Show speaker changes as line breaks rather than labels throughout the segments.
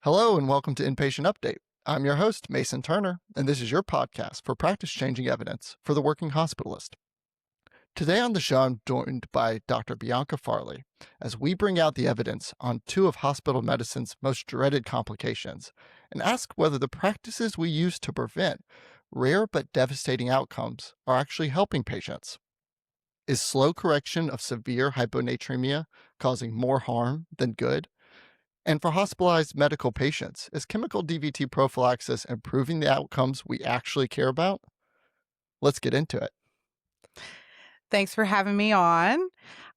Hello and welcome to Inpatient Update. I'm your host, Mason Turner, and this is your podcast for practice-changing evidence for the working hospitalist. Today on the show, I'm joined by Dr. Bianca Farley as we bring out the evidence on two of hospital medicine's most dreaded complications and ask whether the practices we use to prevent rare but devastating outcomes are actually helping patients. Is slow correction of severe hyponatremia causing more harm than good? And for hospitalized medical patients, is chemical DVT prophylaxis improving the outcomes we actually care about? Let's get into it.
Thanks for having me on.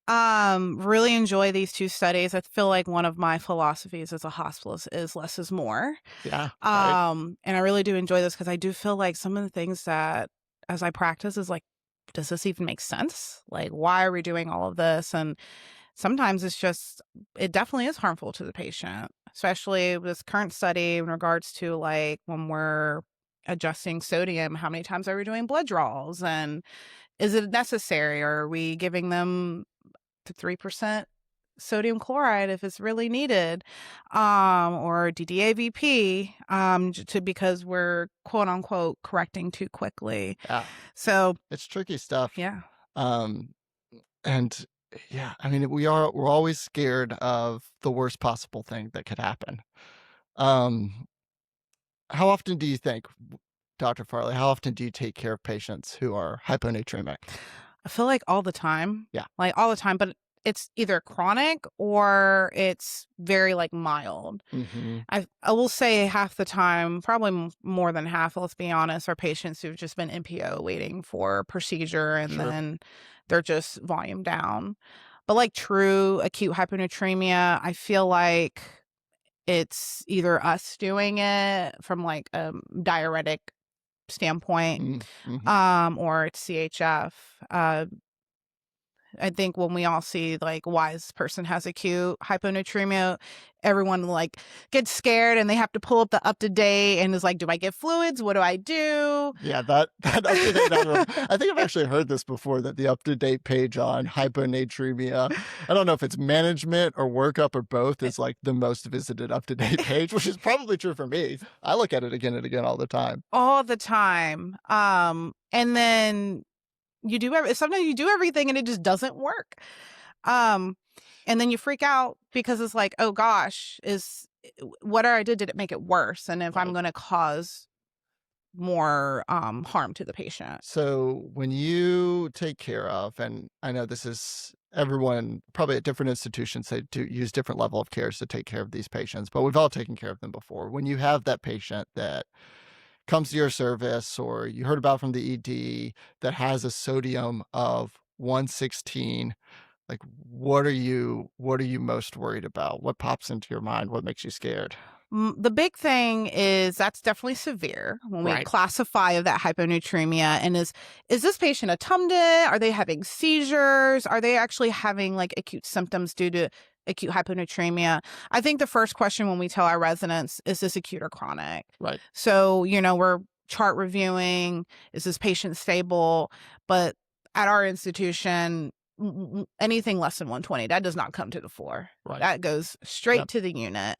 Really enjoy these two studies. I feel like one of my philosophies as a hospitalist is less is more.
Yeah. Right.
And I really do enjoy this because I do feel like some of the things that as I practice is like, does this even make sense? Like, why are we doing all of this? And sometimes it definitely is harmful to the patient, especially with this current study in regards to like when we're adjusting sodium, how many times are we doing blood draws? And is it necessary? Or are we giving them to 3% sodium chloride if it's really needed, or DDAVP, because we're quote unquote correcting too quickly.
Yeah.
So
It's tricky stuff.
yeah.
And yeah, I mean, we're always scared of the worst possible thing that could happen. How often do you think, Dr. Farley, how often do you take care of patients who are hyponatremic?
I feel like all the time.
Yeah.
Like all the time, but it's either chronic or it's very like mild.
Mm-hmm.
I will say half the time, probably more than half, let's be honest, are patients who've just been NPO waiting for procedure and
Sure.
then they're just volume down. But like true acute hyponatremia, I feel like it's either us doing it from like a diuretic standpoint,
Mm-hmm.
or it's CHF. I think when we all see like why this person has acute hyponatremia, everyone like gets scared and they have to pull up the up to date and is like, do I get fluids? What do I do?
Yeah, that up to date. I think I've actually heard this before, that the up to date page on hyponatremia, I don't know if it's management or workup or both, is like the most visited up to date page, which is probably true for me. I look at it again and again all the time.
All the time. And then sometimes you do everything and it just doesn't work. And then you freak out because it's like, oh gosh, whatever I did it make it worse? And if I'm going to cause more harm to the patient.
So when you take care of, and I know this is everyone probably at different institutions, they do use different level of cares to take care of these patients, but we've all taken care of them before. When you have that patient that comes to your service, or you heard about from the ED, that has a sodium of 116, like what are you most worried about? What pops into your mind? What makes you scared?
The big thing is that's definitely severe when we
Right.
classify that hyponatremia. And is this patient a TUMDA? Are they having seizures? Are they actually having like acute symptoms due to acute hyponatremia? I think the first question when we tell our residents, is this acute or chronic?
Right.
So, we're chart reviewing, is this patient stable? But at our institution, anything less than 120, that does not come to the floor.
Right.
That goes straight to the unit.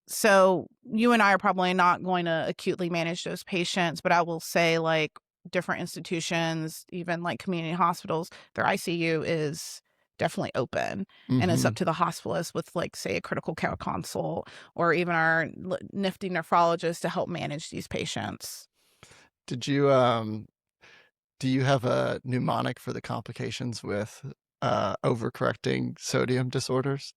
So you and I are probably not going to acutely manage those patients, but I will say like different institutions, even like community hospitals, their ICU is definitely open, and it's up to the hospitalist with like, say, a critical care consult or even our nifty nephrologist to help manage these patients.
Did you, do you have a mnemonic for the complications with overcorrecting sodium disorders?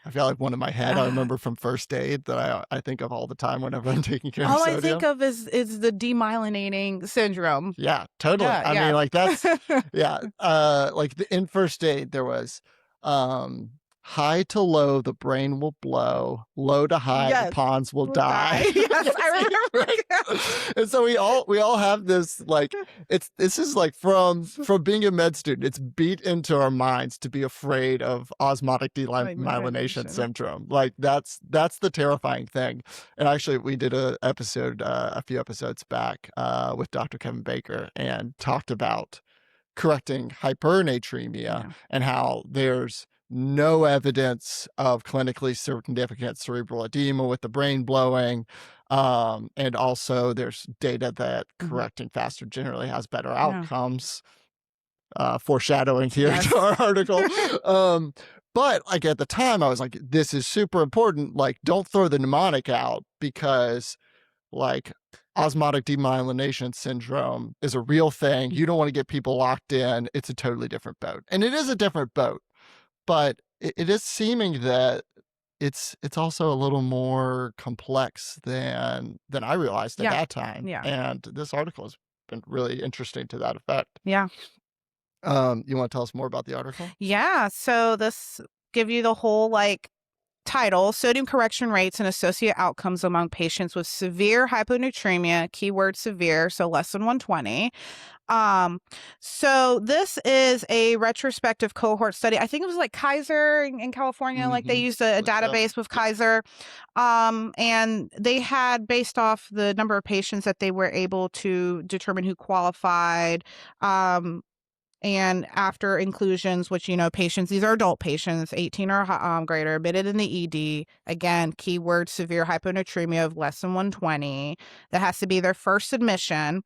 I feel like one in my head I remember from first aid that I think of all the time whenever I'm taking care of
All
sodium.
I think of is the demyelinating syndrome.
Yeah, totally.
Yeah,
I mean, like that's yeah. Like in first aid, there was high to low, the brain will blow. Low to high, the
Yes.
pawns will die.
Yes, I remember.
And so we all have this, like, this is like from being a med student, it's beat into our minds to be afraid of osmotic demyelination syndrome. Like that's the terrifying thing. And actually we did a episode a few episodes back with Dr. Kevin Baker and talked about correcting hypernatremia and how there's no evidence of clinically significant cerebral edema with the brain blowing. And also there's data that correcting faster generally has better
Yeah.
outcomes. Foreshadowing here
Yes.
to our article. But like at the time I was like, this is super important. Like, don't throw the mnemonic out, because like osmotic demyelination syndrome is a real thing. You don't want to get people locked in. It's a totally different boat. And it is a different boat, but it is seeming that it's also a little more complex than I realized at
Yeah.
that time.
Yeah.
And this article has been really interesting to that effect.
Yeah.
You want to tell us more about the article?
Yeah. So this give you the whole title: Sodium correction rates and associate outcomes among patients with severe hyponatremia, keyword severe, so less than 120. So this is a retrospective cohort study. I think it was like Kaiser in California, like they used a database with Kaiser. And they had, based off the number of patients that they were able to determine who qualified, and after inclusions, which, patients, these are adult patients, 18 or greater, admitted in the ED. Again, keyword severe hyponatremia of less than 120. That has to be their first admission.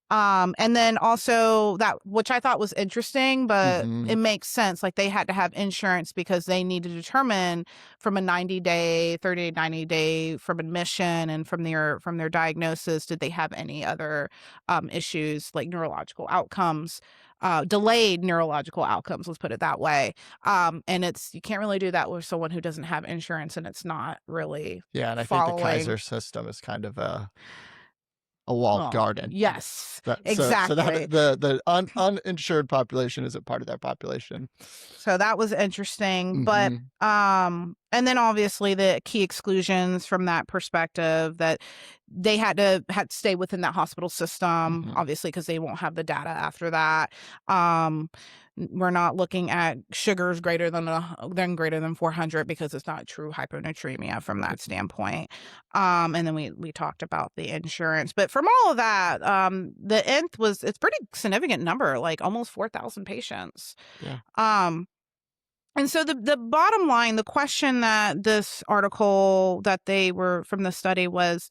And then also that, which I thought was interesting, but it makes sense. Like, they had to have insurance because they need to determine from a 90-day, 30 to 90-day from admission and from their diagnosis, did they have any other issues like neurological outcomes, delayed neurological outcomes, let's put it that way. And you can't really do that with someone who doesn't have insurance, and it's not really
Yeah, and I think the
following.
Kaiser system is kind of a walled garden.
Yes,
So
exactly.
the uninsured population isn't part of that population.
So that was interesting. But and then obviously the key exclusions from that perspective, that they had to stay within that hospital system, obviously, because they won't have the data after that. We're not looking at sugars greater than 400, because it's not true hyponatremia from that standpoint. And then we talked about the insurance, but from all of that, the nth it's pretty significant number, like almost 4,000 patients.
Yeah.
And so the bottom line, the question that this article that they were from the study was,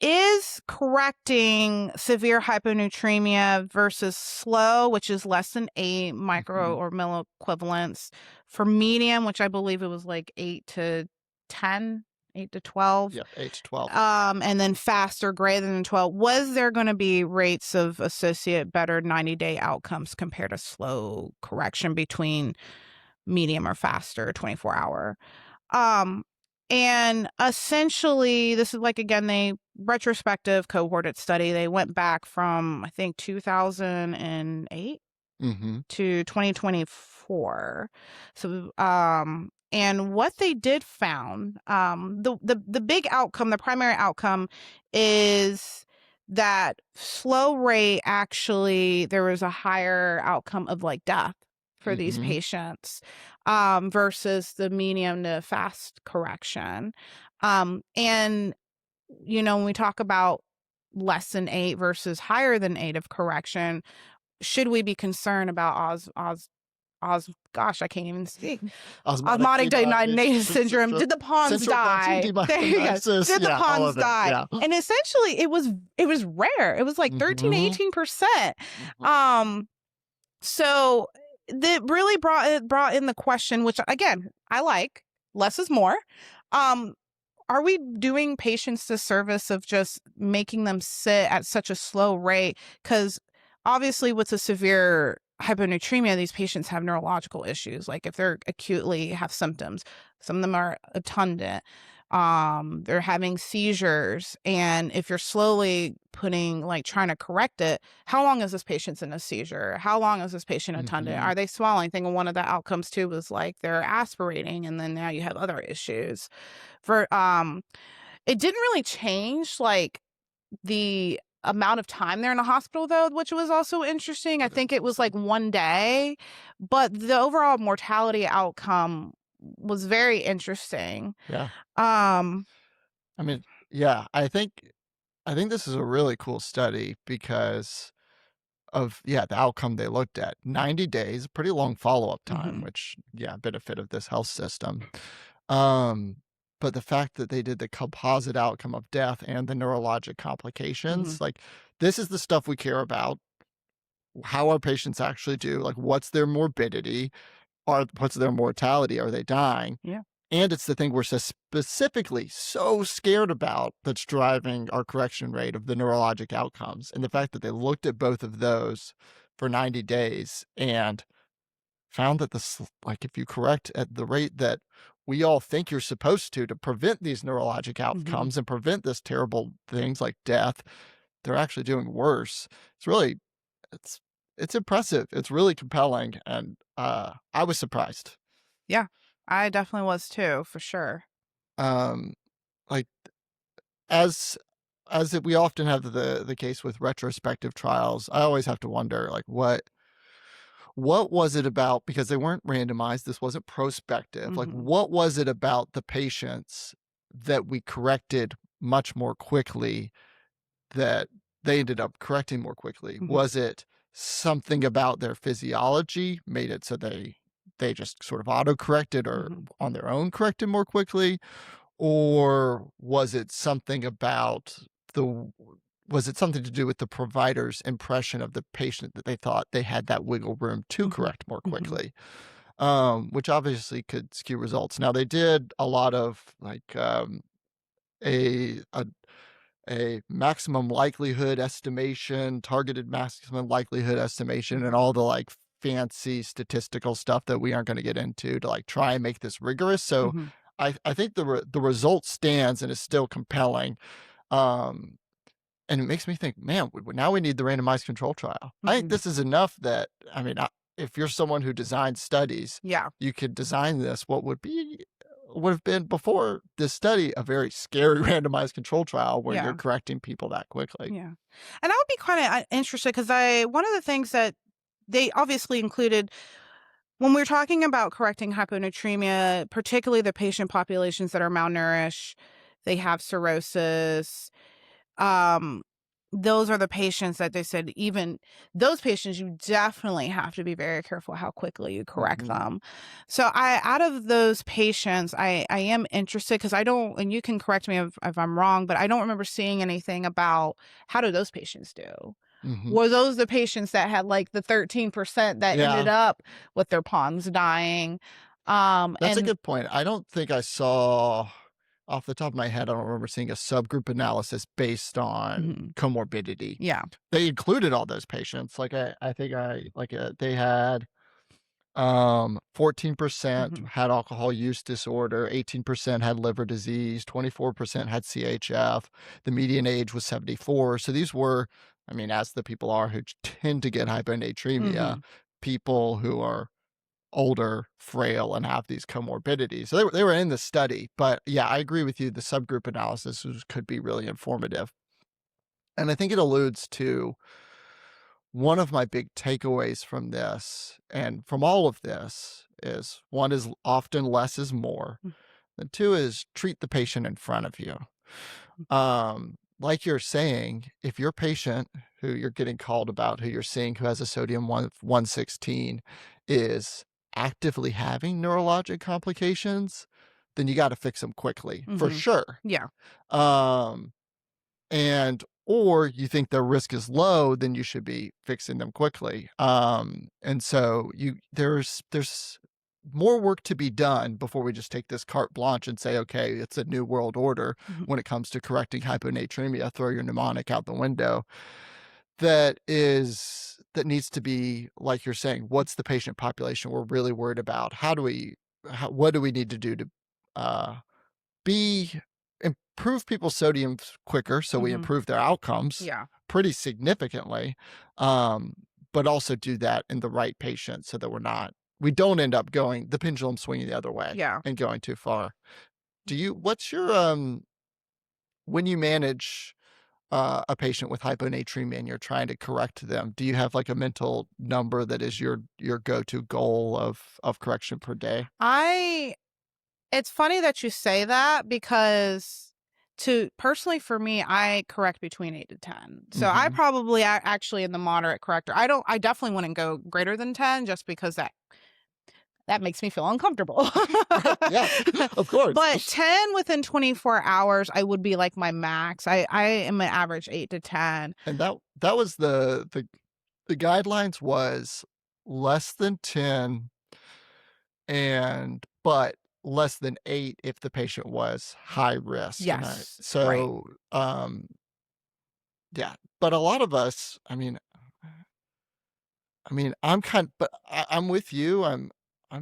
is correcting severe hyponatremia versus slow, which is less than 8 micro or milliequivalents, for medium, which I believe it was like 8 to 10, 8 to 12.
Yeah, 8 to 12.
And then faster, greater than 12. Was there going to be rates of associate better 90-day outcomes compared to slow correction between medium or faster 24-hour? And essentially, this is like, again, they retrospective cohorted study. They went back from, I think, 2008 to 2024. So, and what they did found, the big outcome, the primary outcome, is that slow rate, actually, there was a higher outcome of like death for these patients, versus the medium to fast correction. And, when we talk about less than 8 versus higher than 8 of correction, should we be concerned about gosh, I can't even speak. Osmotic demyelination syndrome. Did the pawns die? There you go. Did the pawns die? Yeah. And essentially, it was rare. It was like 13 to 18%. So that really brought in the question, which, again, I like. Less is more. Are we doing patients the service of just making them sit at such a slow rate? Because obviously, with a severe hyponatremia, these patients have neurological issues. Like, if they're acutely have symptoms, some of them are attundant. They're having seizures. And if you're slowly trying to correct it, how long is this patient's in a seizure? How long is this patient attundant? Are they swallowing? I think one of the outcomes too was like they're aspirating, and then now you have other issues. It didn't really change like the amount of time they're in a hospital, though, which was also interesting. I think it was like 1 day, but the overall mortality outcome was very interesting.
Yeah. I mean, yeah, I think this is a really cool study because the outcome they looked at. 90 days, pretty long follow-up time,
Mhm.
which, benefit of this health system. Um, but the fact that they did the composite outcome of death and the neurologic complications,
Mhm.
like, this is the stuff we care about. How our patients actually do, like, what's their morbidity? What's their mortality? Are they dying?
Yeah.
And it's the thing we're so specifically so scared about that's driving our correction rate of the neurologic outcomes. And the fact that they looked at both of those for 90 days and found that like, if you correct at the rate that we all think you're supposed to prevent these neurologic
Mhm.
outcomes and prevent this terrible things like death, they're actually doing worse. It's really, it's, it's impressive. It's really compelling. And I was surprised.
Yeah. I definitely was too, for sure.
Um, like, as we often have the case with retrospective trials, I always have to wonder, like, what was it about, because they weren't randomized, this wasn't prospective, like,
Mhm.
what was it about the patients that we corrected much more quickly, that they ended up correcting more quickly?
Mhm.
Was it something about their physiology made it so they just sort of auto corrected or
Mhm.
on their own corrected more quickly? Or was it something about the was it something to do with the provider's impression of the patient, that they thought they had that wiggle room to
Mhm.
correct more
Mhm.
quickly? Which obviously could skew results. Now they did a lot of, like, a a a maximum likelihood estimation, targeted maximum likelihood estimation, and all the, like, fancy statistical stuff that we aren't gonna get into to, like, try and make this rigorous. So
Mhm.
I think the result stands and is still compelling. Um, and it makes me think, man, now we need the randomized control trial. I think
Mhm.
this is enough that, I mean, if you're someone who designs studies,
Yeah.
you could design this, what would have been before this study, a very scary randomized control trial where you're
Yeah.
correcting people that quickly.
Yeah. And I would be kind of interested because one of the things that they obviously included when we're talking about correcting hyponatremia, particularly the patient populations that are malnourished, they have cirrhosis. Um, those are the patients that they said, even those patients, you definitely have to be very careful how quickly you correct
Mhm.
them. So out of those patients, I am interested because I don't, and you can correct me if I'm wrong, but I don't remember seeing anything about how do those patients do?
Mhm.
Were those the patients that had like the 13% that ended
Yeah,
up with their palms dying?
that's a
And
good point. I don't think I saw, off the top of my head, I don't remember seeing a subgroup analysis based on
Mhm.
comorbidity.
Yeah.
They included all those patients. Like, I think they had 14%
Mhm.
had alcohol use disorder, 18% had liver disease, 24% had CHF. The median age was 74. So these were, I mean, as the people are who tend to get hyponatremia,
Mhm.
people who are older, frail, and have these comorbidities. So they were in the study. But yeah, I agree with you. The subgroup analysis could be really informative. And I think it alludes to one of my big takeaways from this and from all of this is, one is often less is more.
Mhm.
And two is treat the patient in front of you. Like you're saying, if your patient who you're getting called about, who you're seeing, who has a sodium 116, is actively having neurologic complications, then you got to fix them quickly for
Mhm.
sure.
Yeah.
Um, and or you think their risk is low, then you should be fixing them quickly. And so there's more work to be done before we just take this carte blanche and say, okay, it's a new world order
Mhm.
when it comes to correcting hyponatremia. Throw your mnemonic out the window. That needs to be, like you're saying, what's the patient population we're really worried about? What do we need to do to uh, be improve people's sodium quicker, so we
Mhm.
improve their outcomes
Yeah.
pretty significantly, um, but also do that in the right patient so that we don't end up going the pendulum swinging the other way
Yeah.
and going too far. What's your when you manage a patient with hyponatremia and you're trying to correct them, do you have like a mental number that is your go-to goal of correction per day?
I It's funny that you say that because personally for me, I correct between 8 to 10. So I probably actually in the moderate corrector. I definitely wouldn't go greater than 10 just because that makes me feel uncomfortable.
Right. Yeah, of course.
But 10 within 24 hours, I would be like my max. I am an average 8 to 10.
And that was the guidelines was less than 10 but less than 8 if the patient was high risk.
Yes. Right.
So, yeah, but a lot of us, I'm with you. I'm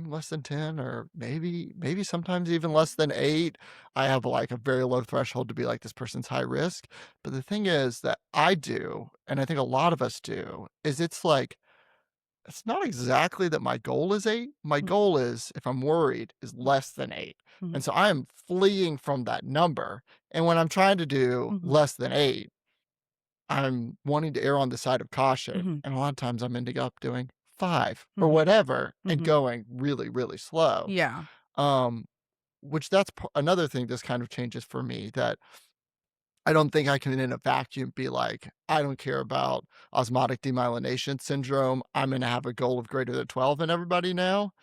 less than 10 or maybe sometimes even less than 8. I have like a very low threshold to be like this person's high risk. But the thing is that I do, and I think a lot of us do, is it's like it's not exactly that my goal is 8. My goal is, if I'm worried, is less than 8. And so I am fleeing from that number. And when I'm trying to do less than 8, I'm wanting to err on the side of caution. And a lot of times I'm ending up doing 5 or whatever and going really, really slow.
Yeah.
Which that's another thing this kind of changes for me, that I don't think I can in a vacuum be like, I don't care about osmotic demyelination syndrome. I'm going to have a goal of greater than 12 in everybody now.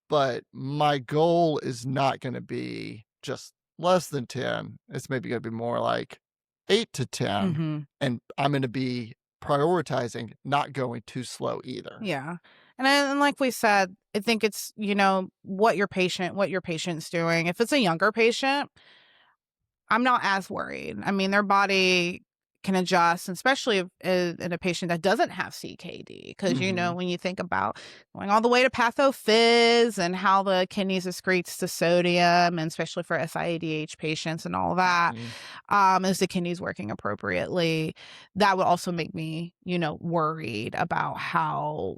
But my goal is not going to be just less than 10. It's maybe going to be more like 8 to 10. And I'm going to be prioritizing not going too slow either.
Yeah. And like we said, I think it's, what your patient's doing. If it's a younger patient, I'm not as worried. I mean, their body can adjust, especially in a patient that doesn't have CKD. Because, when you think about going all the way to pathophys and how the kidneys excretes the sodium, and especially for SIADH patients and all that, is the kidneys working appropriately? That would also make me, worried about how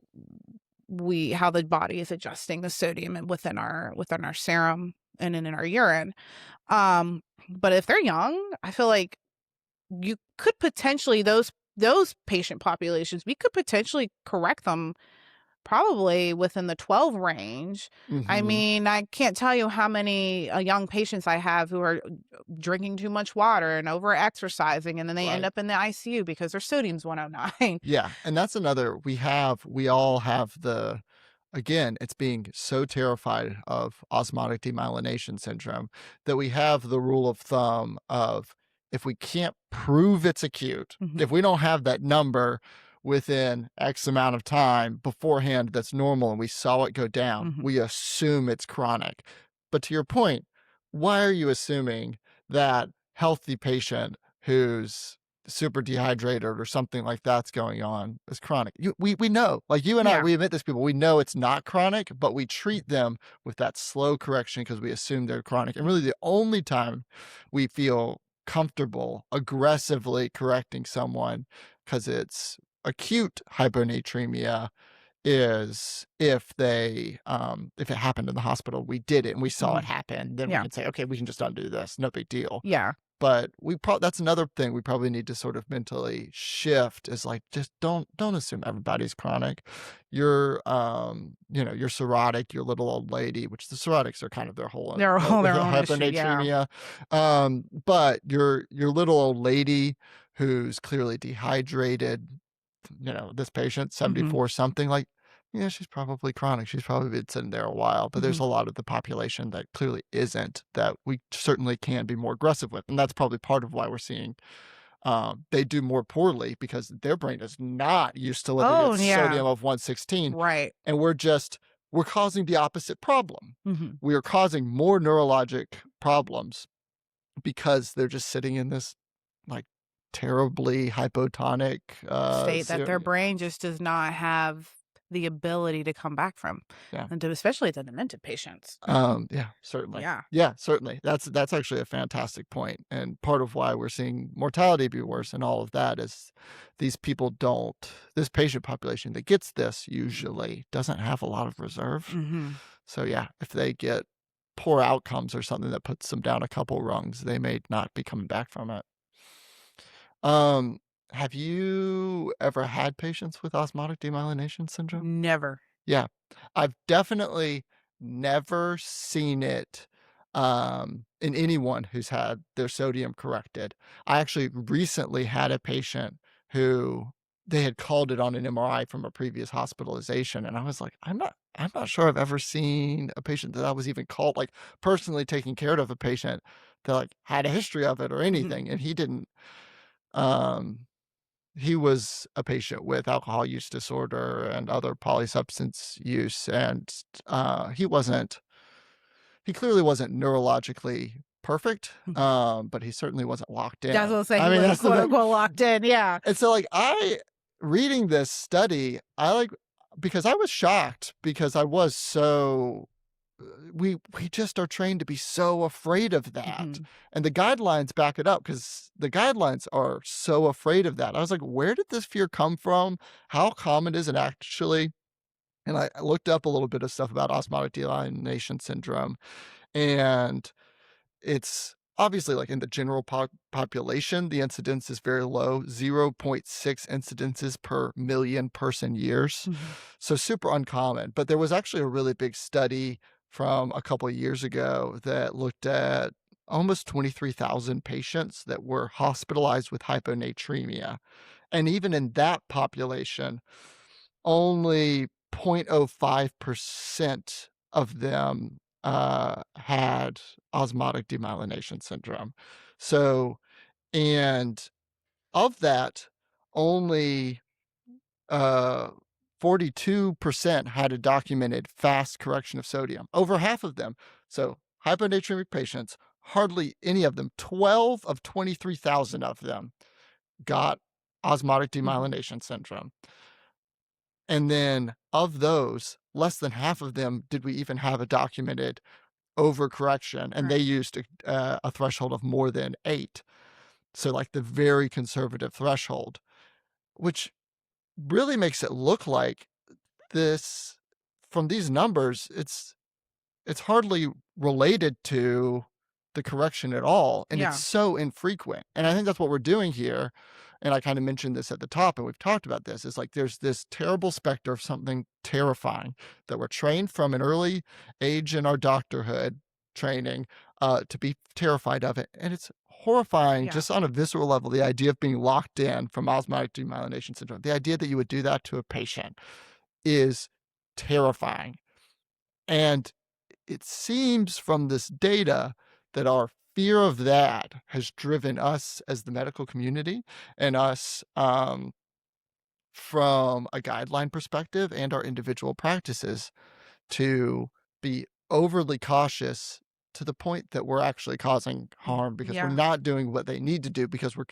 the body is adjusting the sodium within our serum and in our urine. But if they're young, I feel like you could potentially those patient populations, we could potentially correct them probably within the 12 range. I mean, I can't tell you how many young patients I have who are drinking too much water and over exercising, and then they end up in the ICU because their sodium's 109.
Yeah. And that's another, we all have again, it's being so terrified of osmotic demyelination syndrome that we have the rule of thumb of, if we can't prove it's acute, if we don't have that number within X amount of time beforehand that's normal and we saw it go down, we assume it's chronic. But to your point, why are you assuming that healthy patient who's super dehydrated or something like that's going on is chronic? We know, like you and I, we admit this, people, we know it's not chronic, but we treat them with that slow correction because we assume they're chronic. And really the only time we feel comfortable aggressively correcting someone because it's acute hyponatremia is if it happened in the hospital, we did it and we saw it happen, then we can say, okay, we can just undo this, no big deal.
Yeah.
But that's another thing we probably need to sort of mentally shift, is like, just don't assume everybody's chronic. You're you're cirrhotic, your little old lady, which the cirrhotics are kind of their whole
Their own issue,
hyponatremia. But your little old lady who's clearly dehydrated, this patient 74 something, like, yeah, she's probably chronic. She's probably been sitting there a while, but there's a lot of the population that clearly isn't, that we certainly can be more aggressive with. And that's probably part of why we're seeing they do more poorly, because their brain is not used to living at sodium of 116.
Right.
And we're causing the opposite problem. We are causing more neurologic problems because they're just sitting in this like terribly hypotonic
state that their brain just does not have the ability to come back from. And especially the demented patients.
Yeah, certainly. Yeah, certainly. That's actually a fantastic point. And part of why we're seeing mortality be worse and all of that is this patient population that gets this usually doesn't have a lot of reserve. So yeah, if they get poor outcomes or something that puts them down a couple rungs, they may not be coming back from it. Have you ever had patients with osmotic demyelination syndrome?
Never.
Yeah. I've definitely never seen it in anyone who's had their sodium corrected. I actually recently had a patient who they had called it on an MRI from a previous hospitalization, and I was like, I'm not sure I've ever seen a patient that I was even called, like, personally taking care of a patient that, like, had a history of it or
Mhm.
anything, and he didn't. Um, he was a patient with alcohol use disorder and other polysubstance use, and, he clearly wasn't neurologically perfect,
Mhm.
but he certainly wasn't locked
Yeah, I was
in.
gonna say
I
he
mean,
wasn't
that's the
quote
thing.
unquote locked in. Yeah.
And so, like, reading this study, because I was shocked because I was so we just are trained to be so afraid of that,
Mhm.
and the guidelines back it up because the guidelines are so afraid of that. I was like, "Where did this fear come from? How common is it actually?" And I looked up a little bit of stuff about osmotic demyelination syndrome, and it's obviously, like, in the general population, the incidence is very low, zero point 0.6 incidences per million person years,
Mhm.
so super uncommon. But there was actually a really big study from a couple of years ago that looked at almost 23,000 patients that were hospitalized with hyponatremia, and even in that population, only 0.05% of them, had osmotic demyelination syndrome. So and of that, only, uh, 42% had a documented fast correction of sodium, over half of them. So hyponatremic patients, hardly any of them, 12 of 23,000 of them got osmotic
Mhm.
demyelination syndrome. And then of those, less than half of them did we even have a documented overcorrection, and they
Right.
used a threshold of more than 8. So, like, the very conservative threshold, which really makes it look like this from these numbers, it's hardly related to the correction at all, and it's
Yeah.
so infrequent, and I think that's what we're doing here, and I kinda mentioned this at the top, and we've talked about this, is like there's this terrible specter of something terrifying that we're trained from an early age in our doctorhood training, to be terrified of it, and it's horrifying
Yeah.
just on a visceral level, the idea of being locked in from osmotic demyelination syndrome. The idea that you would do that to a patient is terrifying, and it seems from this data that our fear of that has driven us as the medical community and us from a guideline perspective and our individual practices to be overly cautious to the point that we're actually causing harm because we're
Yeah.
not doing what they need to do because we're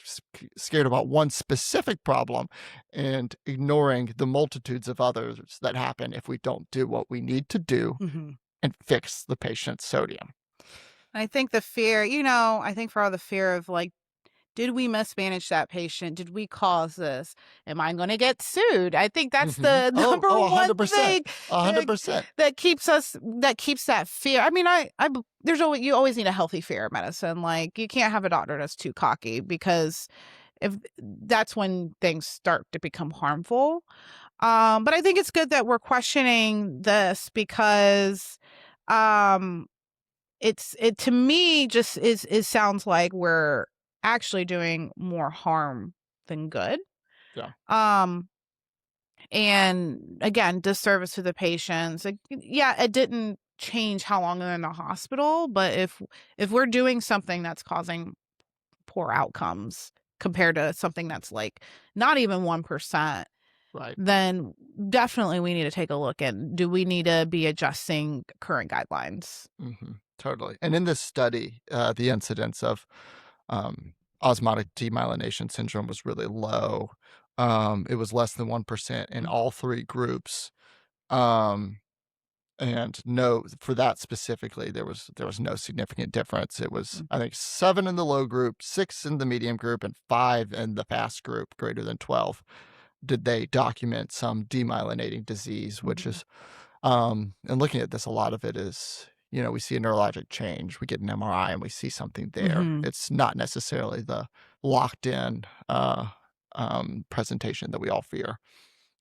scared about one specific problem and ignoring the multitudes of others that happen if we don't do what we need to do
Mhm.
and fix the patient's sodium.
I think the fear, I think for all the fear of like, did we mismanage that patient? Did we cause this? Am I going to get sued? I think that's
Mhm.
the
Oh,
number one
100%.
thing that
100%.
that keeps that fear. I mean, there's always you always need a healthy fear of medicine. Like you can't have a doctor that's too cocky because if that's when things start to become harmful. But I think it's good that we're questioning this because um it to me just is sounds like we're actually doing more harm than good.
Yeah.
Um, and again, disservice to the patients. Like, yeah, it didn't change how long they're in the hospital, but if we're doing something that's causing poor outcomes compared to something that's like not even 1%,
Right.
then definitely we need to take a look and do we need to be adjusting current guidelines?
Totally. And in this study, the incidence of osmotic demyelination syndrome was really low. It was less than 1% in
Mm,
all three groups. Um, and no, for that specifically, there was no significant difference. It was,
mm,
I think, 7 in the low group, 6 in the medium group, and 5 in the fast group, greater than 12. Did they document some demyelinating disease, which
mhm,
is and looking at this, a lot of it is, we see a neurologic change. We get an MRI and we see something there.
mhm,
It's not necessarily the locked in presentation that we all fear.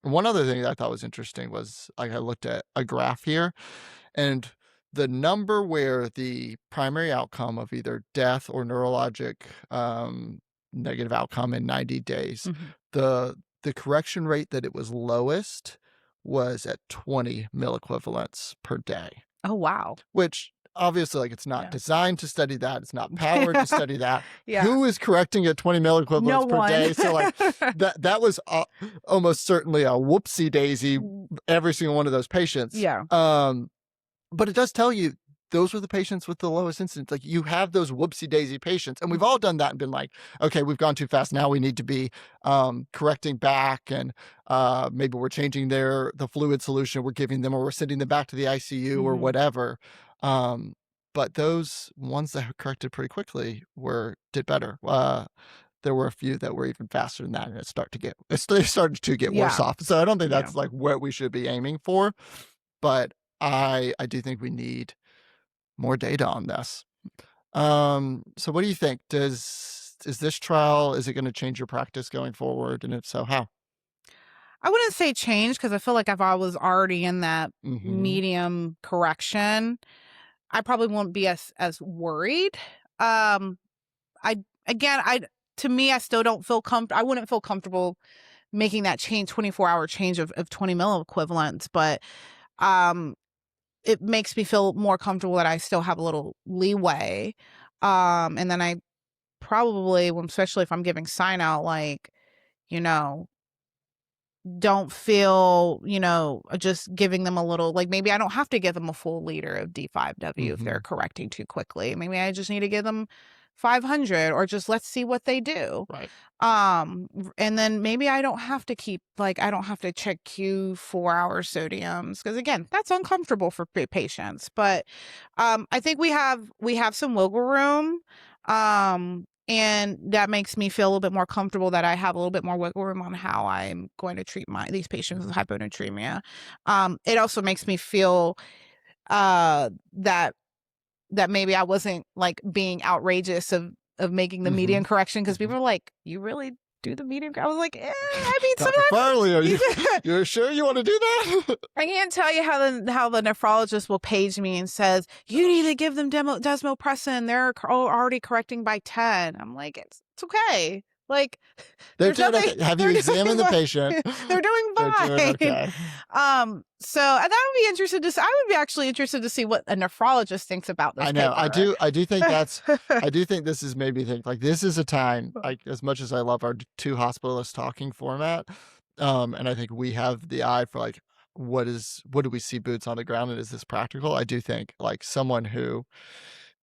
One other thing that I thought was interesting was like I looked at a graph here, and the number where the primary outcome of either death or neurologic negative outcome in 90 days,
Mhm.
the correction rate that it was lowest was at 20 milliequivalents per day,
Oh, wow.
which obviously, like, it's not
Yeah.
designed to study that. It's not powered to study that.
Yeah.
Who is correcting at 20
No
milliequivalents per
one.
day? So, like, that was almost certainly a whoopsie daisy, every single one of those patients.
Yeah.
But it does tell you those were the patients with the lowest incidence. Like, you have those whoopsie daisy patients, and we've all done that and been like, okay, we've gone too fast. Now we need to be correcting back, and maybe we're changing the fluid solution we're giving them, or we're sending them back to the ICU or whatever. But those ones that corrected pretty quickly did better. There were a few that were even faster than that, and they started to get worse
Yeah.
off. So I don't think
Yeah.
that's like what we should be aiming for, but I do think we need more data on this. So what do you think? Is this trial, is it going to change your practice going forward? And if so, how?
I wouldn't say change, because I feel like if I was already in that
Mm-hmm.
medium correction, I probably won't be as worried. To me, I still don't feel I wouldn't feel comfortable making that change, 24-hour change of 20 milliequivalents, but it makes me feel more comfortable that I still have a little leeway. And then I probably, especially if I'm giving sign out, like, don't feel, just giving them a little, like, maybe I don't have to give them a full liter of D5W if they're correcting too quickly. Maybe I just need to give them 500, or just let's see what they do.
Right.
And then maybe I don't have to I don't have to check Q4-hour sodiums, because again, that's uncomfortable for patients. But I think we have some wiggle room. And that makes me feel a little bit more comfortable that I have a little bit more wiggle room on how I'm going to treat these patients with hyponatremia. It also makes me feel that maybe I wasn't like being outrageous of making the median correction, because people are like, you really do the median? I was like, I mean,
Dr. Farley, are you're sure you want to do that?
I can't tell you how the nephrologist will page me and says, you need to give them desmopressin. They're already correcting by 10. I'm like, it's okay. Like,
They're doing okay. Have you examined the patient?
They're doing fine.
They're doing okay.
So that would be interested to. I would be actually interested to see what a nephrologist thinks about this.
I know.
Paper.
I do think I do think this has made me think, like, this is a time, like, as much as I love our two hospitalists talking format, and I think we have the eye for, like, what do we see boots on the ground, and is this practical? I do think, like, someone who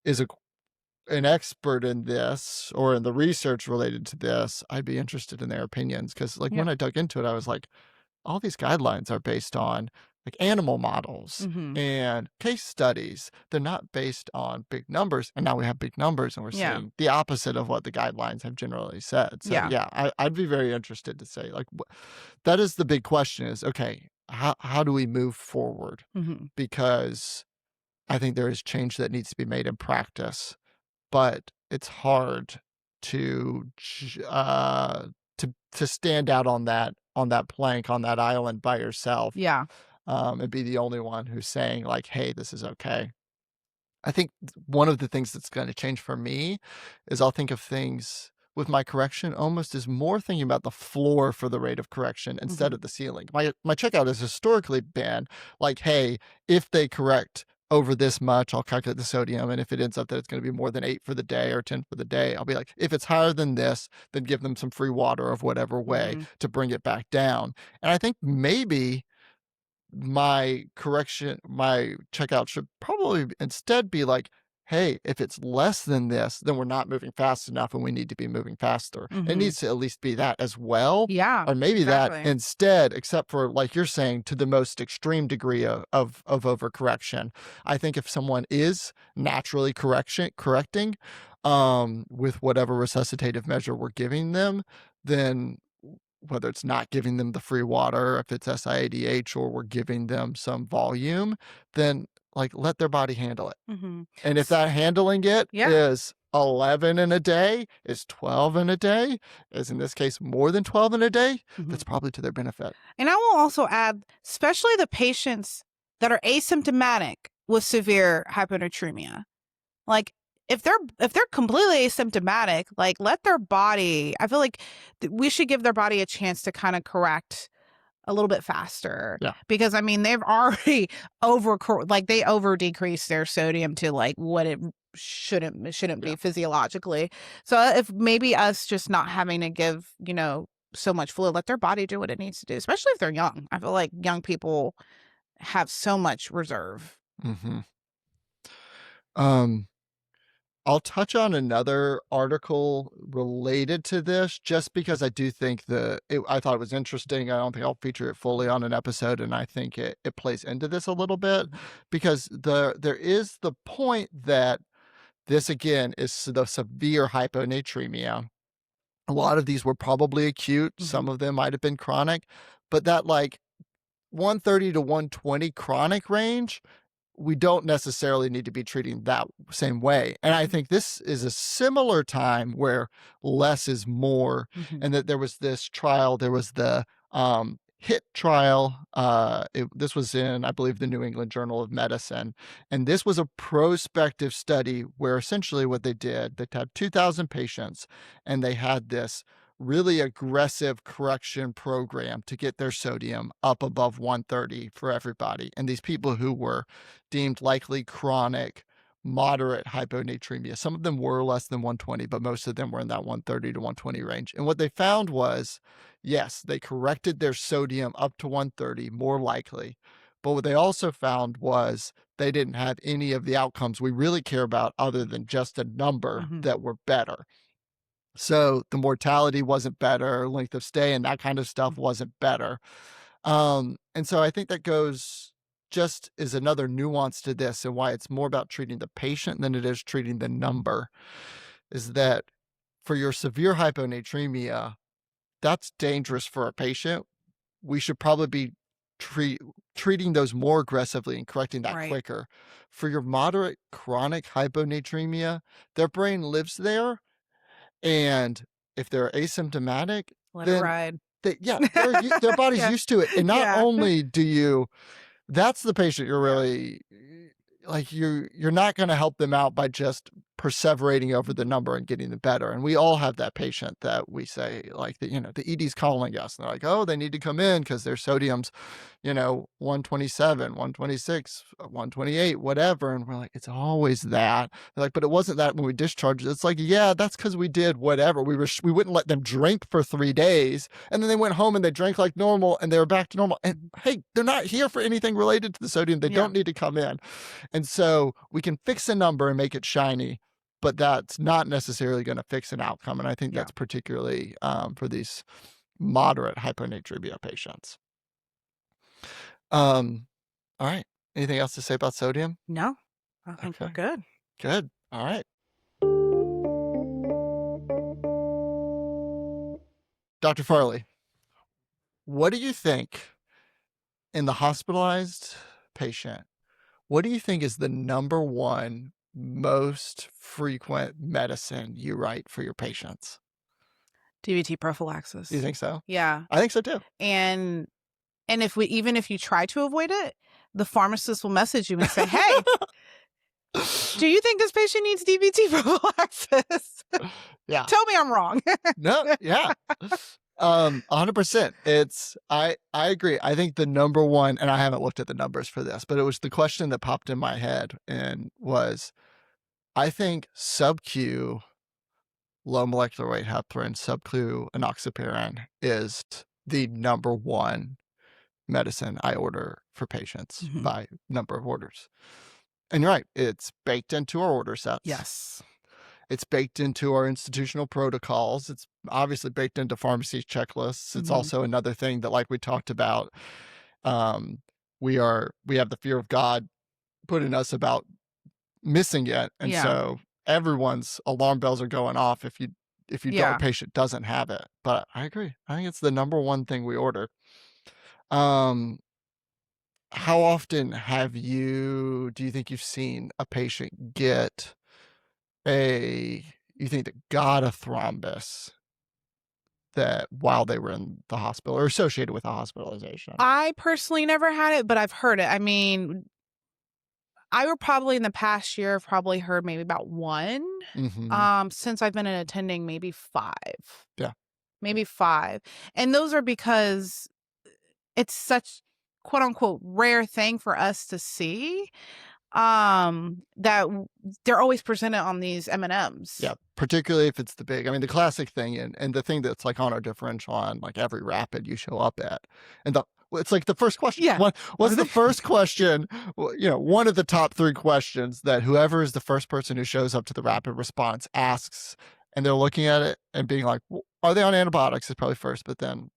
is an expert in this or in the research related to this, I'd be interested in their opinions, because, like, when I dug into it, I was like, all these guidelines are based on, like, animal models and case studies. They're not based on big numbers, and now we have big numbers, and we're seeing the opposite of what the guidelines have generally said. So I'd be very interested to say, like, that is the big question, is, okay, how do we move forward? Because I think there is change that needs to be made in practice, but it's hard to stand out on that plank, on that island by yourself. And be the only one who's saying, like, hey, this is okay. I think one of the things that's going to change for me is I'll think of things with my correction almost as more thinking about the floor for the rate of correction instead of the ceiling. My checkout has historically been like, hey, if they correct over this much, I'll calculate the sodium, and if it ends up that it's going to be more than 8 for the day or 10 for the day, I'll be like, if it's higher than this, then give them some free water of whatever way to bring it back down. And I think maybe my checkout should probably instead be like, hey, if it's less than this, then we're not moving fast enough and we need to be moving faster. It needs to at least be that as well. Or maybe that instead, except for, like you're saying, to the most extreme degree of overcorrection. I think if someone is naturally correcting with whatever resuscitative measure we're giving them, then whether it's not giving them the free water, if it's SIADH, or we're giving them some volume, then, like, let their body handle it. And if that handling it is 11 in a day, is 12 in a day, is in this case more than 12 in a day, that's probably to their benefit.
And I will also add, especially the patients that are asymptomatic, with severe hyponatremia. Like if they're completely asymptomatic, like let their body, I feel like we should give their body a chance to kind of correct a little bit faster.
Yeah.
Because I mean they've already they over decreased their sodium to like what it shouldn't be physiologically. So if maybe us just not having to give, so much fluid, let their body do what it needs to do, especially if they're young. I feel like young people have so much reserve.
Mm-hmm. I'll touch on another article related to this just because I do think I thought it was interesting. I don't think I'll feature it fully on an episode, and I think it plays into this a little bit because there is the point that this, again, is the severe hyponatremia. A lot of these were probably acute. Some of them might have been chronic, but that like 130 to 120 chronic range, we don't necessarily need to be treating that same way. And I think this is a similar time where less is more. And that there was this trial, there was the HIT trial. This was in, I believe, the New England Journal of Medicine. And this was a prospective study where essentially what they did, they had 2,000 patients and they had this really aggressive correction program to get their sodium up above 130 for everybody. And these people who were deemed likely chronic, moderate hyponatremia, some of them were less than 120, but most of them were in that 130 to 120 range. And what they found was, yes, they corrected their sodium up to 130, more likely. But what they also found was they didn't have any of the outcomes we really care about other than just a number that were better. So the mortality wasn't better, length of stay and that kind of stuff wasn't better. And so I think that goes just is another nuance to this and why it's more about treating the patient than it is treating the number, is that for your severe hyponatremia, that's dangerous for a patient. We should probably be treating those more aggressively and correcting that quicker. For your moderate chronic hyponatremia, their brain lives there. And if they're asymptomatic,
let it ride.
Their body's used to it. And not only that's the patient you're really like, you're not going to help them out by just perseverating over the number and getting them better. And we all have that patient that we say like the ED's calling us and they're like, oh, they need to come in because their sodium's 127, 126, 128, whatever. And we're like, it's always that. They're like, but it wasn't that when we discharged. It's like, yeah, that's because we did whatever. We wouldn't let them drink for 3 days. And then they went home and they drank like normal and they were back to normal. And hey, they're not here for anything related to the sodium. They don't need to come in. And so we can fix a number and make it shiny, but that's not necessarily going to fix an outcome. And I think that's particularly for these moderate hyponatremia patients. All right. Anything else to say about sodium?
No, I think we're good.
Good. All right. Dr. Farley, what do you think in the hospitalized patient? What do you think is the number one most frequent medicine you write for your patients?
DVT prophylaxis.
You think so?
Yeah.
I think so too.
And if you try to avoid it, the pharmacist will message you and say, hey, do you think this patient needs DVT prophylaxis?
Yeah.
Tell me I'm wrong.
No, yeah. 100%. I agree. I think the number one, and I haven't looked at the numbers for this, but it was the question that popped in my head and was, I think sub-Q low molecular weight heparin, sub-Q enoxaparin is the number one medicine I order for patients by number of orders. And you're right, it's baked into our order sets.
Yes.
It's baked into our institutional protocols. It's obviously baked into pharmacy checklists. It's also another thing that, like we talked about, we have the fear of God put in us about missing it. And so everyone's alarm bells are going off if a patient doesn't have it. But I agree. I think it's the number one thing we order. How often do you think you've seen a patient get that got a thrombus that while they were in the hospital or associated with a hospitalization?
I personally never had it, but I've heard it. I mean, I would probably in the past year have probably heard maybe about one. Since I've been attending, maybe 5.
Yeah.
Maybe 5. And those are because it's such quote unquote rare thing for us to see. They're always presented on these M&Ms.
Yeah, particularly if it's the big, I mean, the classic thing and the thing that's like on our differential on like every rapid you show up at. And it's like the first question.
Yeah.
What's the first question? One of the top 3 questions that whoever is the first person who shows up to the rapid response asks, and they're looking at it and being like, well, are they on antibiotics is probably first, but then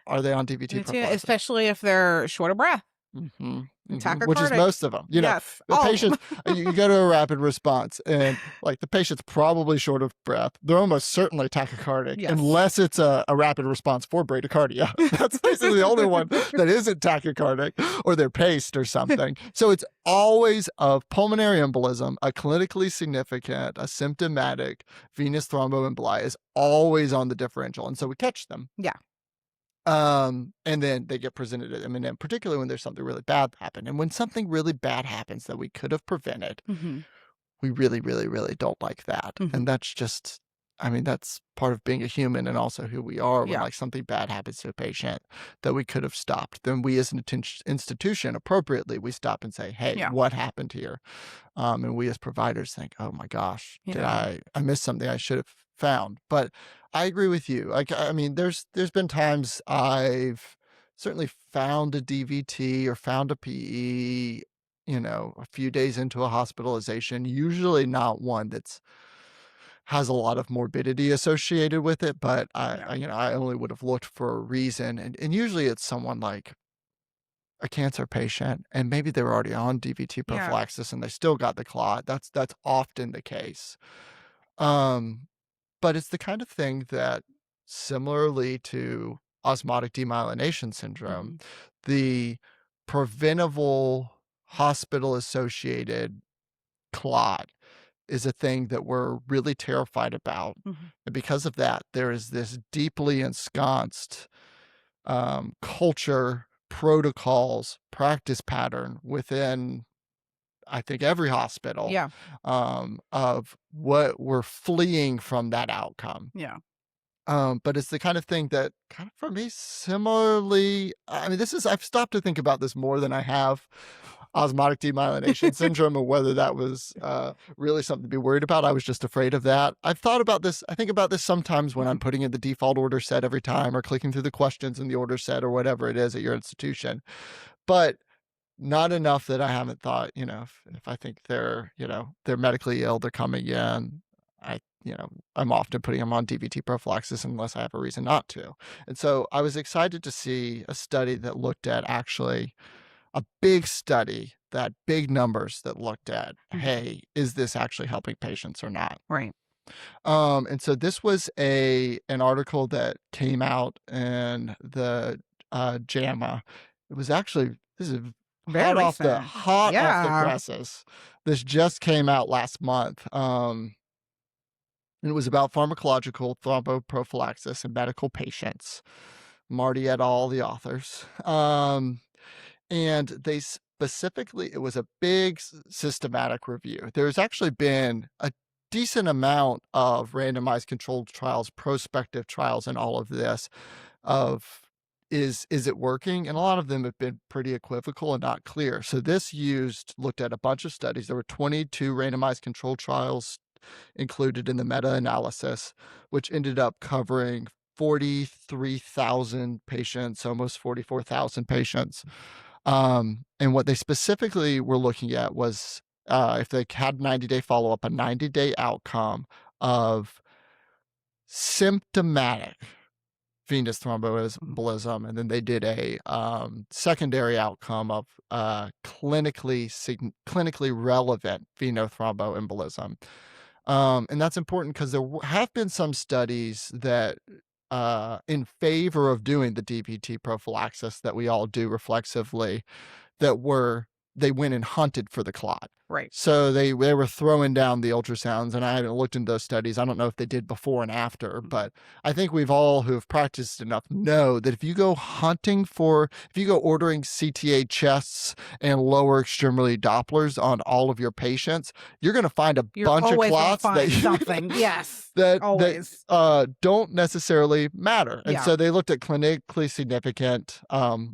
are they on DVT prophylaxis?
Especially if they're short of breath.
Which is most of them.
Yes.
The patients, you go to a rapid response and like the patient's probably short of breath. They're almost certainly tachycardic, unless it's a rapid response for bradycardia. That's basically the only one that isn't tachycardic, or they're paced or something. So it's always of pulmonary embolism, a clinically significant, a symptomatic venous thromboemboli is always on the differential. And so we catch them.
Yeah.
And then they get presented at M&M, particularly when there's something really bad happen. And when something really bad happens that we could have prevented, we really, really, really don't like that. And that's just, I mean, that's part of being a human and also who we are. When like something bad happens to a patient that we could have stopped, then we as an institution appropriately, we stop and say, hey, what happened here? And we as providers think, oh my gosh, did I missed something I should have found. But I agree with you. Like, I mean, there's been times I've certainly found a DVT or found a PE, a few days into a hospitalization, usually not one that's has a lot of morbidity associated with it, but I only would have looked for a reason. And usually it's someone like a cancer patient, and maybe they were already on DVT prophylaxis and they still got the clot. That's often the case. But it's the kind of thing that, similarly to osmotic demyelination syndrome, the preventable hospital-associated clot is a thing that we're really terrified about. And because of that, there is this deeply ensconced culture, protocols, practice pattern within, I think, every hospital of what we're fleeing from that outcome. But it's the kind of thing that kind of for me similarly, I mean, I've stopped to think about this more than I have osmotic demyelination syndrome and whether that was really something to be worried about. I was just afraid of that. I think about this sometimes when I'm putting in the default order set every time or clicking through the questions in the order set or whatever it is at your institution. But not enough that I haven't thought, if I think they're medically ill, they're coming in, I'm often putting them on DVT prophylaxis unless I have a reason not to. And so I was excited to see a study that looked at actually a big study, that big numbers that looked at, hey, is this actually helping patients or not?
Right.
And so this was an article that came out in the JAMA. It was actually, this is hot off the presses. This just came out last month. And it was about pharmacological thromboprophylaxis in medical patients. Marty et al., the authors. And they specifically, it was a big systematic review. There's actually been a decent amount of randomized controlled trials, prospective trials, and all of this of is it working? And a lot of them have been pretty equivocal and not clear. So this looked at a bunch of studies. There were 22 randomized controlled trials included in the meta-analysis, which ended up covering 43,000 patients, almost 44,000 patients. And what they specifically were looking at was if they had 90-day follow-up, a 90-day outcome of symptomatic venous thromboembolism, and then they did a secondary outcome of clinically relevant venous thromboembolism. And that's important because there have been some studies that in favor of doing the DVT prophylaxis that we all do reflexively that were they went and hunted for the clot.
Right.
So they were throwing down the ultrasounds, and I haven't looked into those studies. I don't know if they did before and after, but I think we've all who have practiced enough know that if you go ordering CTA chests and lower extremity Dopplers on all of your patients, you're going to find a bunch of clots that don't necessarily matter. And so they looked at clinically significant,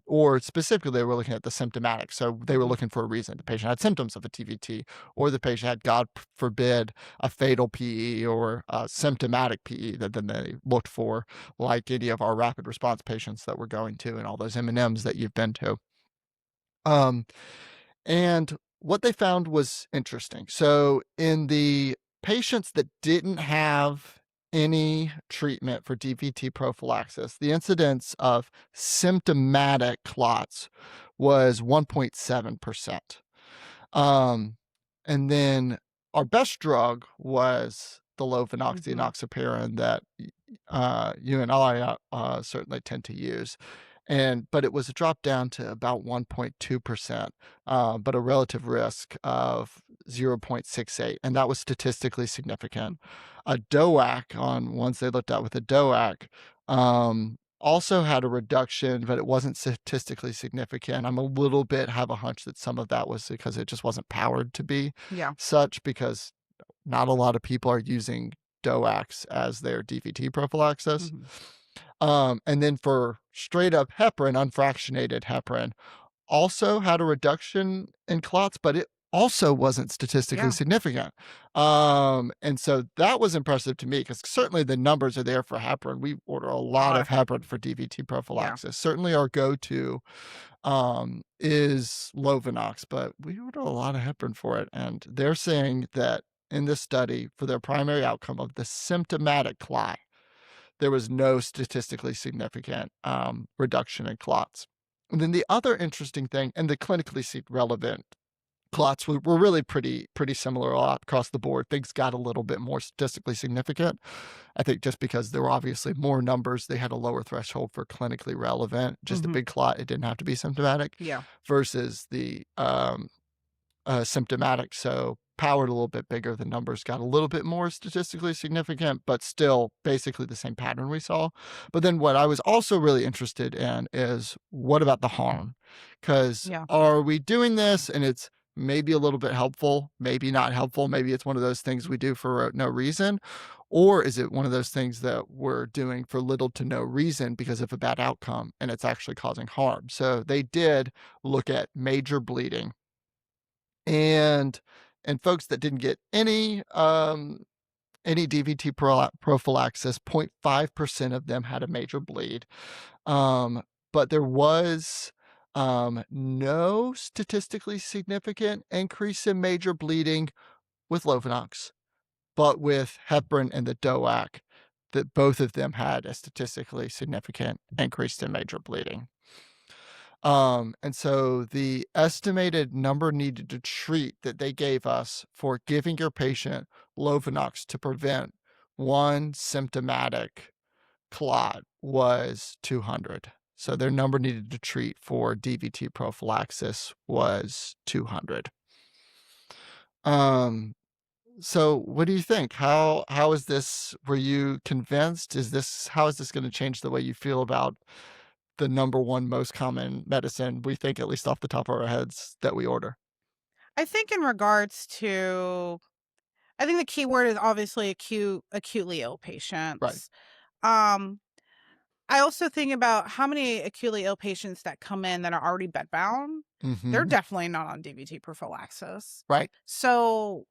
or specifically they were looking at the symptomatic. So they were looking for a reason. The patient had symptoms of a TVT, or the patient had, God forbid, a fatal PE or a symptomatic PE that then they looked for, like any of our rapid response patients that we're going to and all those M&Ms that you've been to. And what they found was interesting. So in the patients that didn't have any treatment for DVT prophylaxis, the incidence of symptomatic clots was 1.7%. And then our best drug was the Lovenox, the enoxaparin that you and I certainly tend to use. But it was a drop down to about 1.2%, but a relative risk of 0.68, and that was statistically significant. A DOAC, on ones they looked at with a DOAC, also had a reduction, but it wasn't statistically significant. I'm a little bit have a hunch that some of that was because it just wasn't powered to be such, because not a lot of people are using DOACs as their DVT prophylaxis. And then for straight up heparin, unfractionated heparin, also had a reduction in clots, but it also wasn't statistically significant. And so that was impressive to me, because certainly the numbers are there for heparin. We order a lot of heparin for DVT prophylaxis. Certainly our go-to is Lovenox, but we order a lot of heparin for it. And they're saying that in this study, for their primary outcome of the symptomatic clot, there was no statistically significant reduction in clots. And then the other interesting thing, and the clinically relevant clots were really pretty similar a lot across the board. Things got a little bit more statistically significant. I think just because there were obviously more numbers, they had a lower threshold for clinically relevant. Just a big clot, it didn't have to be symptomatic. Versus the symptomatic. So powered a little bit bigger, the numbers got a little bit more statistically significant, but still basically the same pattern we saw. But then what I was also really interested in is, what about the harm? Because are we doing this and it's maybe a little bit helpful, maybe not helpful, maybe it's one of those things we do for no reason, or is it one of those things that we're doing for little to no reason because of a bad outcome and it's actually causing harm? So they did look at major bleeding, and folks that didn't get any DVT prophylaxis, 0.5% of them had a major bleed. But there was no statistically significant increase in major bleeding with Lovenox, but with heparin and the DOAC, that both of them had a statistically significant increase in major bleeding. And so the estimated number needed to treat that they gave us for giving your patient Lovenox to prevent one symptomatic clot was 200. So their number needed to treat for DVT prophylaxis was 200. So what do you think? How is this? Were you convinced? How is this going to change the way you feel about the number one most common medicine, we think, at least off the top of our heads, that we order?
I think in regards to, I think the key word is obviously acutely ill patients.
Right.
I also think about how many acutely ill patients that come in that are already bedbound. They're definitely not on DVT prophylaxis.
Right.
So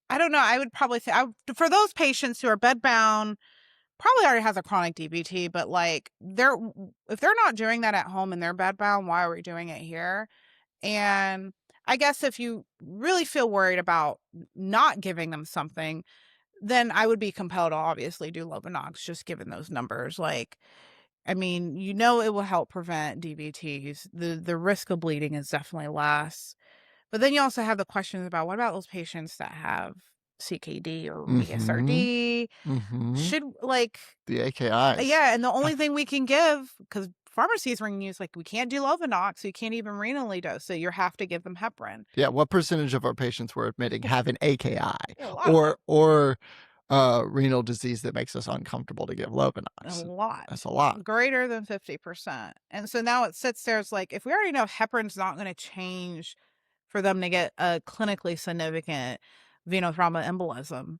I don't know. I would probably say, for those patients who are bedbound, probably already has a chronic DVT, but like if they're not doing that at home and they're bedbound, why are we doing it here? And I guess if you really feel worried about not giving them something, then I would be compelled to obviously do Lovenox, just given those numbers. Like, I mean, it will help prevent DVTs. The risk of bleeding is definitely less. But then you also have the questions about, what about those patients that have CKD or ESRD? Should, like,
the AKIs.
Yeah, and the only thing we can give, because pharmacies ringing you, like, we can't do Lovenox, so you can't even renally dose it. You have to give them heparin.
Yeah, what percentage of our patients we're admitting have an AKI
A lot of them.
or renal disease that makes us uncomfortable to give
A
Lovenox?
lot.
That's a lot.
Greater than 50%. And so now it sits there, it's like, if we already know heparin's not going to change for them to get a clinically significant venous thromboembolism,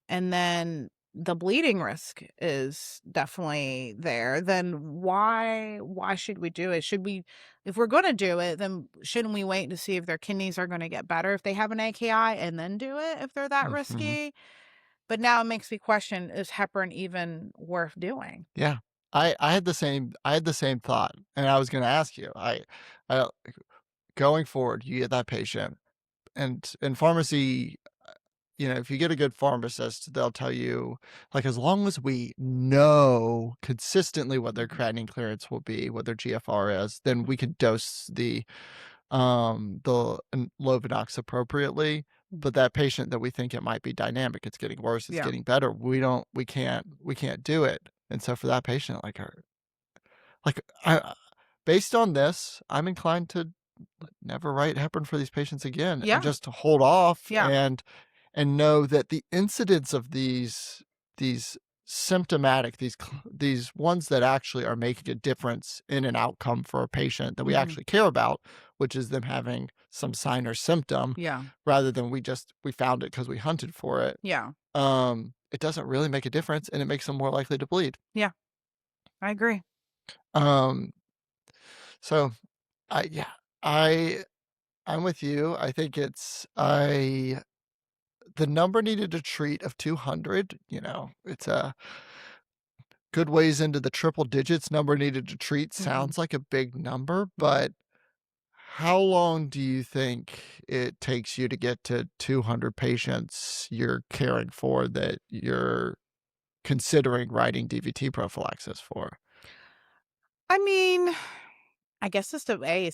and then the bleeding risk is definitely there, then why should we do it? Should we, if we're going to do it, then shouldn't we wait to see if their kidneys are going to get better if they have an AKI and then do it if they're that
Mhm.
risky? But now it makes me question, is heparin even worth doing?
Yeah. I had the same thought, and I was gonna ask you. I going forward, you get that patient, and in pharmacy, if you get a good pharmacist, they'll tell you, like, as long as we know consistently what their
Mhm.
creatinine clearance will be, what their GFR is, then
Mhm.
we can dose the Lovenox appropriately.
Mhm.
But that patient that we think it might be dynamic, it's getting worse, it's
Yeah.
getting better, we can't do it. And so for that patient, I based on this, I'm inclined to never write heparin for these patients again and
Yeah.
just to hold off
Yeah.
and know that the incidence of these symptomatic, these ones that actually are making a difference in an outcome for a patient that we
Mhm.
actually care about, which is them having some sign or symptom,
Yeah.
rather than we found it because we hunted for it.
Yeah.
It doesn't really make a difference, and it makes them more likely to bleed.
Yeah. I agree.
Um, so yeah, I I'm with you. I think the number needed to treat of 200, it's a good ways into the triple digits. Number needed to treat
Mhm.
sounds like a big number, but how long do you think it takes you to get to 200 patients you're caring for that you're considering writing DVT prophylaxis for?
I mean, I guess it's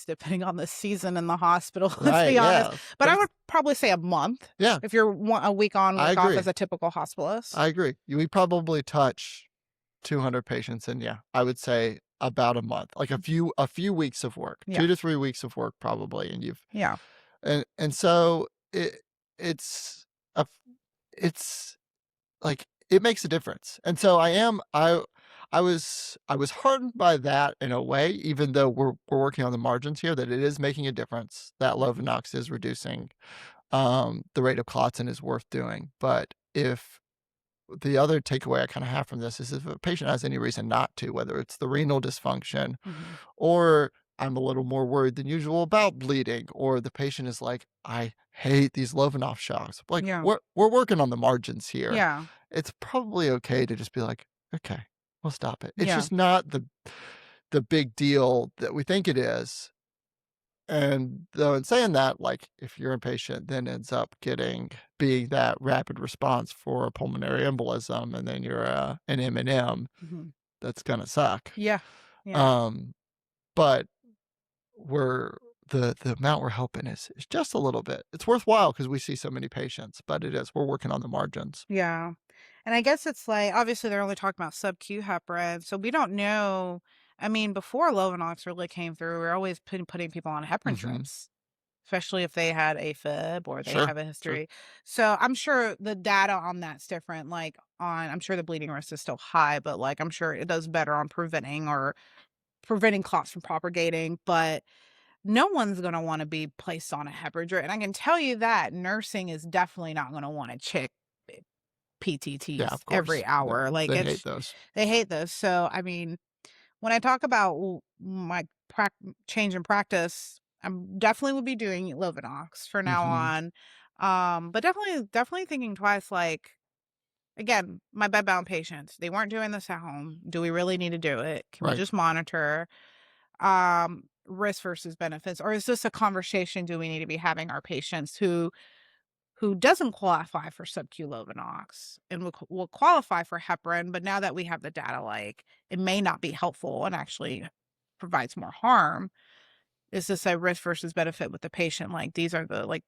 depending on the season in the hospital, let's
Right,
be honest.
yeah.
But I
There's
would probably say a month
Yeah,
if you're a week on,
I
week off
agree.
as a typical hospitalist.
I agree. We probably touch 200 patients, and yeah, I would say about a month, like a few weeks of work,
Yeah.
2 to 3 weeks of work probably, and you've
Yeah.
and so it's a it's like it makes a difference. And so I was heartened by that in a way, even though we're working on the margins here, that it is making a difference, that Lovenox is reducing the rate of clots and is worth doing. But if the other takeaway I kind of have from this is if a patient has any reason not to, whether it's the renal dysfunction
Mhm.
or I'm a little more worried than usual about bleeding, or the patient is like, I hate these Lovenox shots. Like
Yeah.
we're working on the margins here.
Yeah.
It's probably okay to just be like, okay, we'll stop it. It's
Yeah.
just not the big deal that we think it is. And though in saying that, like if your impatient then ends up being that rapid response for a pulmonary embolism, and then you're an M&M,
Mhm.
that's gonna suck.
Yeah. Yeah.
Um, but we're the amount we're helping is just a little bit. It's worthwhile because we see so many patients, but we're working on the margins.
Yeah. And I guess it's like, obviously they're only talking about sub-Q heparin, so we don't know. I mean, before Lovenox really came through, we were always putting people on heparin
Mhm.
drips, especially if they had AFib or they
Sure,
have a
sure.
history. So I'm sure the data on that's different. Like I'm sure the bleeding risk is still high, but like I'm sure it does better on preventing clots from propagating. But no one's going to want to be placed on a heparin drip. And I can tell you that nursing is definitely not going to want to check
Yeah,
PTTs
of course.
every hour. Like
They hate
it's,
those.
they hate those. So, I mean, when I talk about my change in practice, I'm definitely would be doing Lovenox for now
Mhm.
on. But definitely thinking twice, like, again, my bedbound patients, they weren't doing this at home. Do we really need to do it? Can we
Right.
just monitor? Risk versus benefits, or is this a conversation do we need to be having our patients who doesn't qualify for sub-Q Lovenox and will qualify for heparin, but now that we have the data, like it may not be helpful and actually provides more harm. Is this a risk versus benefit with the patient? Like these are the like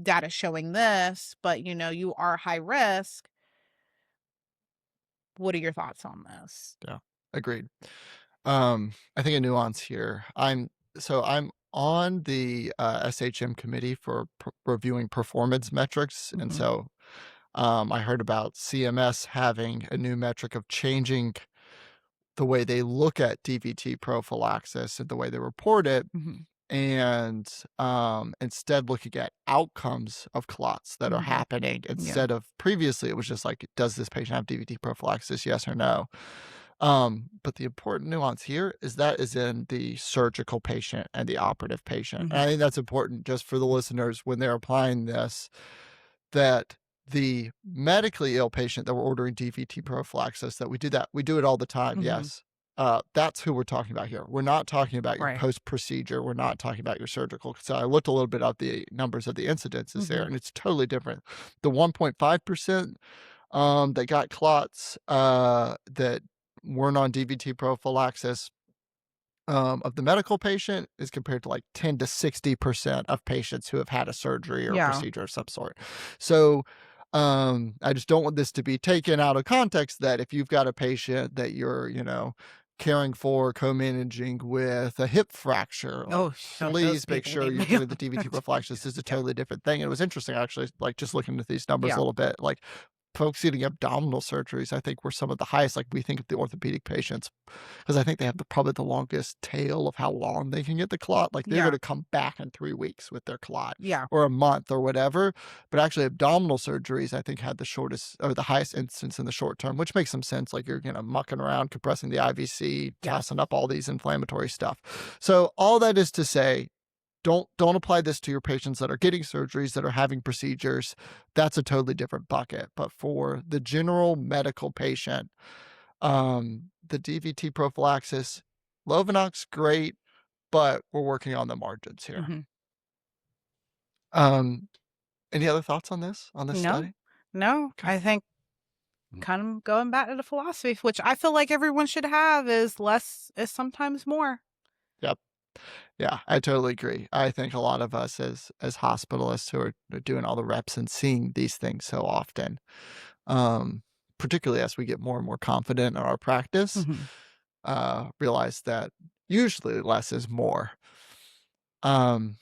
data showing this, but you are high risk. What are your thoughts on this?
Yeah. Agreed. I think a nuance here. I'm on the SHM committee for reviewing performance metrics, and
Mhm.
so I heard about CMS having a new metric of changing the way they look at DVT prophylaxis and the way they report it,
Mhm.
and instead looking at outcomes of clots that are
Mhm.
happening
Yeah.
instead of previously it was just like, does this patient have DVT prophylaxis? Yes or no. But the important nuance here is that is in the surgical patient and the operative patient. And
Mhm.
I think that's important just for the listeners when they're applying this, that the medically ill patient that we're ordering DVT prophylaxis, that we do it all the time.
Mhm.
Yes. That's who we're talking about here. We're not talking about your
Right.
post procedure. We're not talking about your surgical. So I looked a little bit up the numbers of the incidences there,
Mhm.
and it's totally different. The 1.5% that got clots that weren't on DVT prophylaxis of the medical patient is compared to like 10 to 60% of patients who have had a surgery or
Yeah.
procedure of some sort. So I just don't want this to be taken out of context that if you've got a patient that you're, caring for, co-managing with a hip fracture, like
Oh, those
please make
people
sure
need
you're
me.
doing the DVT prophylaxis. This is a
Yeah.
totally different thing. And it was interesting actually, like just looking at these numbers a
Yeah.
little bit, like folks getting abdominal surgeries, I think were some of the highest. Like we think of the orthopedic patients, because I think they have probably the longest tail of how long they can get the clot. Like they're going
Yeah.
to come back in 3 weeks with their clot
Yeah.
or a month or whatever. But actually, abdominal surgeries, I think, had the shortest or the highest instance in the short term, which makes some sense. Like you're, mucking around, compressing the IVC,
Yes.
tossing up all these inflammatory stuff. So all that is to say, don't apply this to your patients that are getting surgeries, that are having procedures. That's a totally different bucket. But for the general medical patient, the DVT prophylaxis, Lovenox, great, but we're working on the margins here.
Mhm.
Um, any other thoughts on this
No.
study?
No,
Okay.
I think kind of going back to the philosophy, which I feel like everyone should have, is less is sometimes more.
Yep. Yeah, I totally agree. I think a lot of us as hospitalists who are doing all the reps and seeing these things so often, um, particularly as we get more and more confident in our practice,
Mhm.
realize that usually less is more. Um,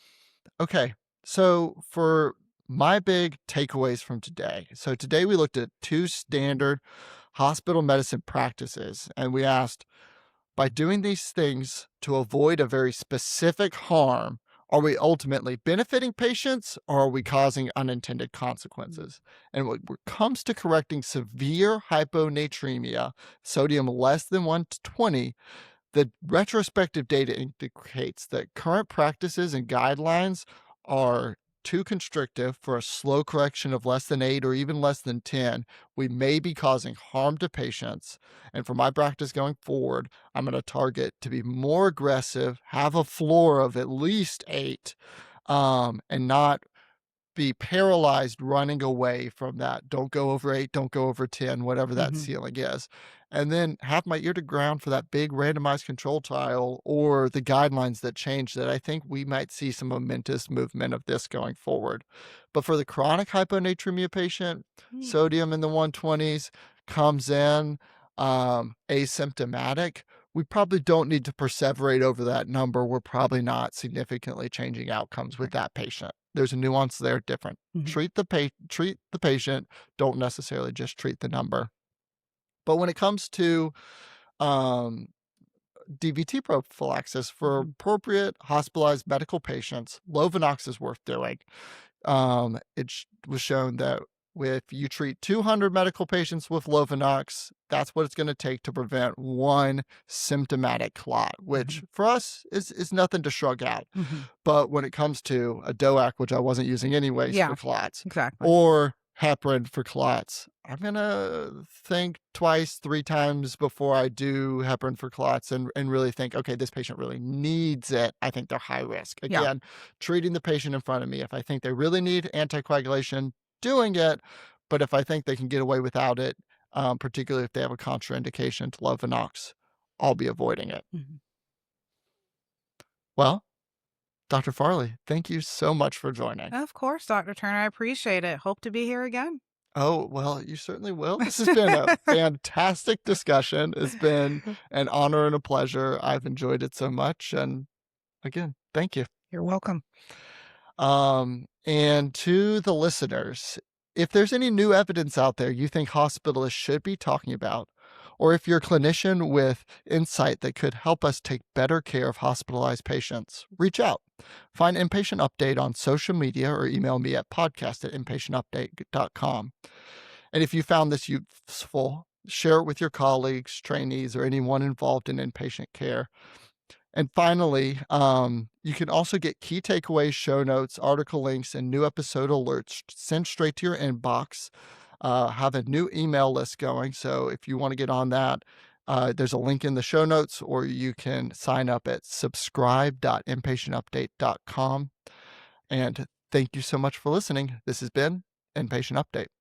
okay. So for my big takeaways from today. So today we looked at two standard hospital medicine practices and we asked, by doing these things to avoid a very specific harm, are we ultimately benefiting patients or are we causing unintended
Mhm.
consequences? And when it comes to correcting severe hyponatremia, sodium less than 120, the retrospective data indicates that current practices and guidelines are too constrictive for a slow correction of less than 8 or even less than 10. We may be causing harm to patients. And for my practice going forward, I'm going to target to be more aggressive, have a floor of at least 8, and not be paralyzed running away from that. Don't go over 8, don't go over 10, whatever that
Mhm.
ceiling is. And then have my ear to ground for that big randomized control trial or the guidelines that change that I think we might see some momentous movement of this going forward. But for the chronic hyponatremia patient,
Mm.
sodium in the 120s comes in asymptomatic. We probably don't need to perseverate over that number. We're probably not significantly changing outcomes with
Right.
that patient. There's a nuance there different.
Mhm.
Treat the patient, don't necessarily just treat the number. But when it comes to um, DVT prophylaxis for
Mhm.
appropriate hospitalized medical patients, Lovenox is worth doing. Was shown that if you treat 200 medical patients with Lovenox, that's what it's going to take to prevent one symptomatic clot, which
Mhm.
for us is nothing to shrug at.
Mhm.
But when it comes to a DOAC, which I wasn't using anyways
Yeah,
for clots,
exactly.
or heparin for clots, I'm gonna think twice, 3 times before I do heparin for clots and really think, okay, this patient really needs it. I think they're high risk.
Yeah.
Again, treating the patient in front of me. If I think they really need anticoagulation, doing it. But if I think they can get away without it, particularly if they have a contraindication to Lovenox, I'll be avoiding it.
Mhm.
Well, Dr. Farley, thank you so much for joining.
Of course, Dr. Turner, I appreciate it. Hope to be here again.
Oh, well, you certainly will. This has been a fantastic discussion. It's been an honor and a pleasure. I've enjoyed it so much. And again, thank you.
You're welcome.
And to the listeners, if there's any new evidence out there you think hospitalists should be talking about, or if you're a clinician with insight that could help us take better care of hospitalized patients, reach out. Find Inpatient Update on social media or email me at podcast@inpatientupdate.com. And if you found this useful, share it with your colleagues, trainees, or anyone involved in inpatient care. And finally, you can also get key takeaways, show notes, article links, and new episode alerts sent straight to your inbox. Have a new email list going. So if you want to get on that, there's a link in the show notes, or you can sign up at subscribe.inpatientupdate.com. And thank you so much for listening. This has been Inpatient Update.